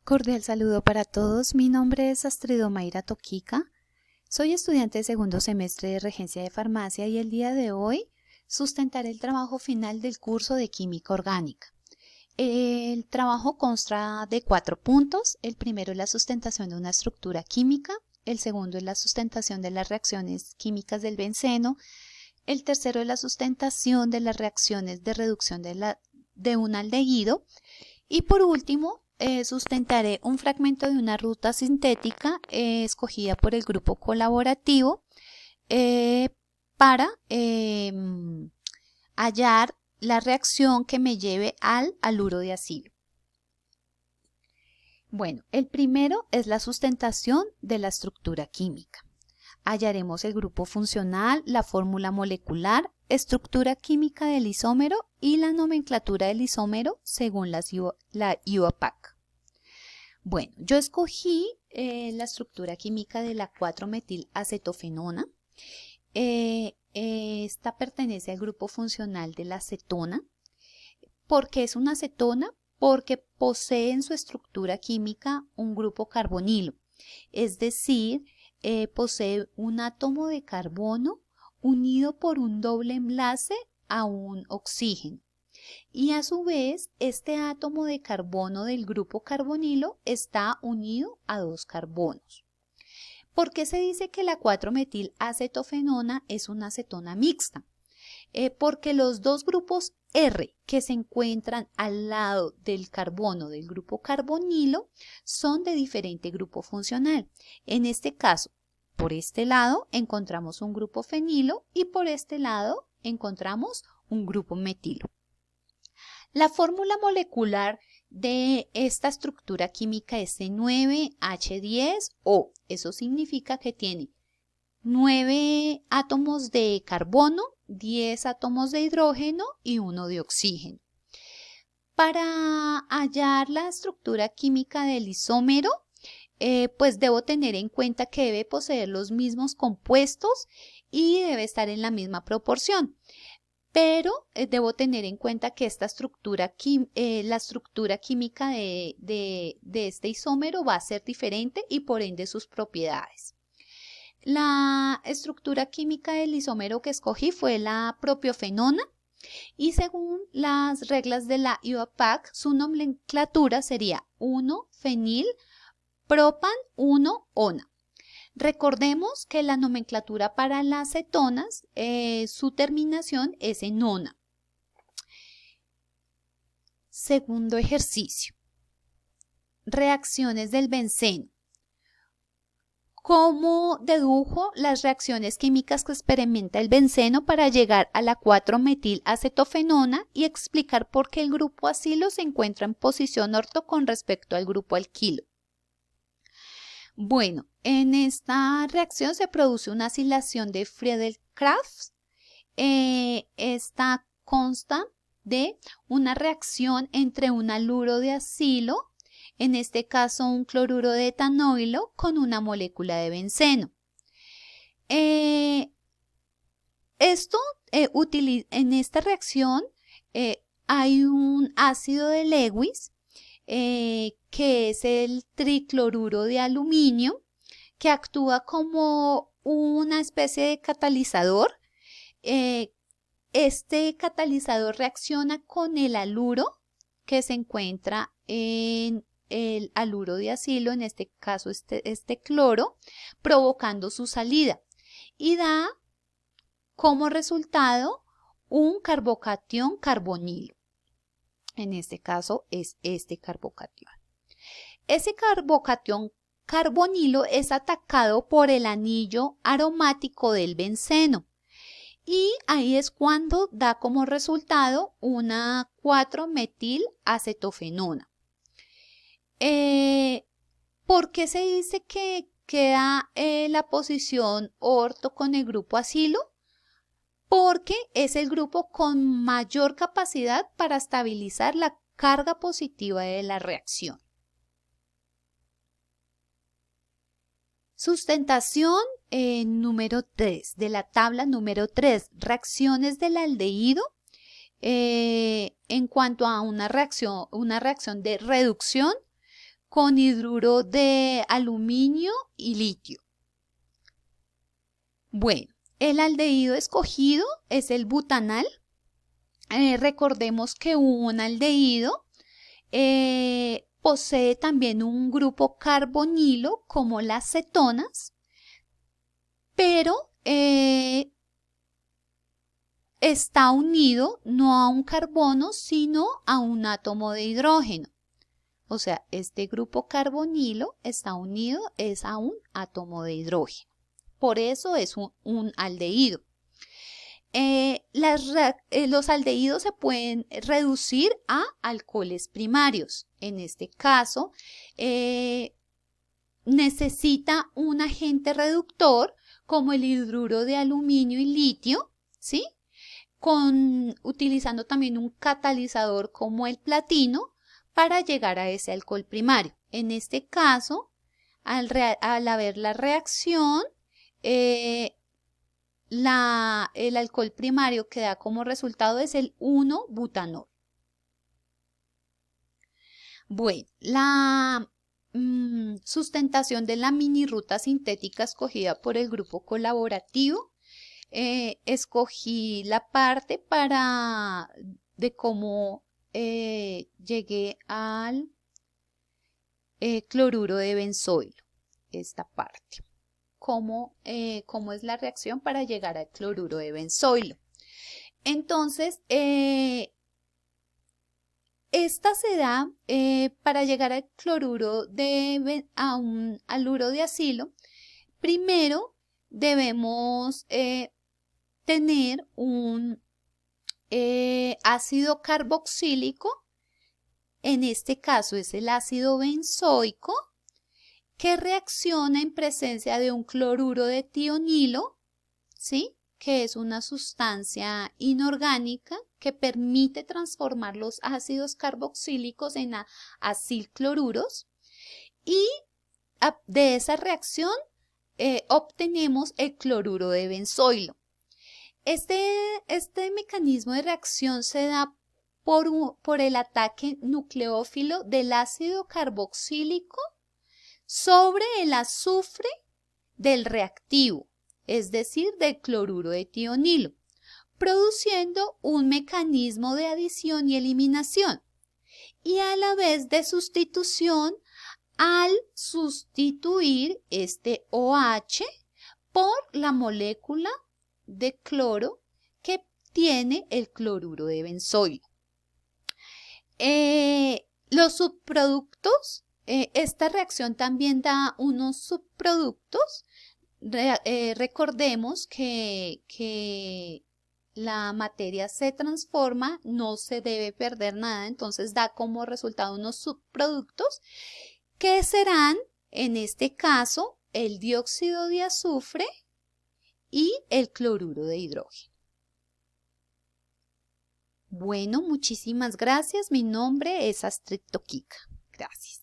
Cordial saludo para todos. Mi nombre es Astrid Omaira Toquica. Soy estudiante de segundo semestre de Regencia de Farmacia y el día de hoy sustentaré el trabajo final del curso de Química Orgánica. El trabajo consta de 4 puntos. El primero es la sustentación de una estructura química. El segundo es la sustentación de las reacciones químicas del benceno. El tercero es la sustentación de las reacciones de reducción de un aldehído. Y por último, sustentaré un fragmento de una ruta sintética escogida por el grupo colaborativo para hallar la reacción que me lleve al haluro de acilo. Bueno, el primero es la sustentación de la estructura química. Hallaremos el grupo funcional, la fórmula molecular, estructura química del isómero y la nomenclatura del isómero según la IUPAC. Bueno, yo escogí la estructura química de la 4-metilacetofenona. Esta pertenece al grupo funcional de la acetona. ¿Por qué es una acetona? Porque posee en su estructura química un grupo carbonilo, es decir, posee un átomo de carbono unido por un doble enlace a un oxígeno. Y a su vez, este átomo de carbono del grupo carbonilo está unido a 2 carbonos. ¿Por qué se dice que la 4-metilacetofenona es una acetona mixta? Porque los 2 grupos R que se encuentran al lado del carbono del grupo carbonilo son de diferente grupo funcional. En este caso, por este lado encontramos un grupo fenilo y por este lado encontramos un grupo metilo. La fórmula molecular de esta estructura química es C9H10O. Eso significa que tiene 9 átomos de carbono, 10 átomos de hidrógeno y 1 de oxígeno. Para hallar la estructura química del isómero, pues debo tener en cuenta que debe poseer los mismos compuestos y debe estar en la misma proporción. Pero debo tener en cuenta que esta la estructura química de este isómero va a ser diferente y por ende sus propiedades. La estructura química del isómero que escogí fue la propiofenona y según las reglas de la IUPAC, su nomenclatura sería 1-fenil-propan-1-ona. Recordemos que la nomenclatura para las cetonas, su terminación es en ona. Segundo ejercicio. Reacciones del benceno. ¿Cómo dedujo las reacciones químicas que experimenta el benceno para llegar a la 4-metilacetofenona y explicar por qué el grupo acilo se encuentra en posición orto con respecto al grupo alquilo? Bueno, en esta reacción se produce una acilación de Friedel-Crafts. Esta consta de una reacción entre un haluro de acilo, en este caso un cloruro de etanoilo, con una molécula de benceno. En esta reacción hay un ácido de Lewis, que es el tricloruro de aluminio, que actúa como una especie de catalizador. Este catalizador reacciona con el haluro que se encuentra en el haluro de acilo, en este caso este cloro, provocando su salida y da como resultado un carbocatión carbonilo. En este caso es este carbocatión. Ese carbocatión carbonilo es atacado por el anillo aromático del benceno y ahí es cuando da como resultado una 4-metilacetofenona. ¿Por qué se dice que queda la posición orto con el grupo acilo? Porque es el grupo con mayor capacidad para estabilizar la carga positiva de la reacción. Sustentación número 3, de la tabla número 3, reacciones del aldehído. En cuanto a una reacción de reducción, con hidruro de aluminio y litio. Bueno, el aldehído escogido es el butanal. Recordemos que un aldehído posee también un grupo carbonilo como las cetonas, pero está unido no a un carbono, sino a un átomo de hidrógeno. O sea, este grupo carbonilo está unido es a un átomo de hidrógeno. Por eso es un aldehído. Los aldehídos se pueden reducir a alcoholes primarios. En este caso, necesita un agente reductor como el hidruro de aluminio y litio, ¿sí? Utilizando también un catalizador como el platino para llegar a ese alcohol primario. En este caso, al haber la reacción, el alcohol primario que da como resultado es el 1-butanol. Bueno, la sustentación de la mini ruta sintética escogida por el grupo colaborativo. Escogí la parte de cómo llegué al cloruro de benzoilo, esta parte. Cómo es la reacción para llegar al cloruro de benzoilo. Entonces, esta se da para llegar al cloruro al haluro de acilo. Primero debemos tener un ácido carboxílico, en este caso es el ácido benzoico, que reacciona en presencia de un cloruro de tionilo, ¿sí? Que es una sustancia inorgánica que permite transformar los ácidos carboxílicos en acilcloruros, y de esa reacción obtenemos el cloruro de benzoilo. Este mecanismo de reacción se da por el ataque nucleófilo del ácido carboxílico sobre el azufre del reactivo, es decir, del cloruro de tionilo, produciendo un mecanismo de adición y eliminación, y a la vez de sustitución al sustituir este OH por la molécula de cloro que tiene el cloruro de benzoilo. Los subproductos, esta reacción también da unos subproductos. Recordemos que la materia se transforma, no se debe perder nada, entonces da como resultado unos subproductos que serán, en este caso, el dióxido de azufre y el cloruro de hidrógeno. Bueno, muchísimas gracias. Mi nombre es Astrid Toquica. Gracias.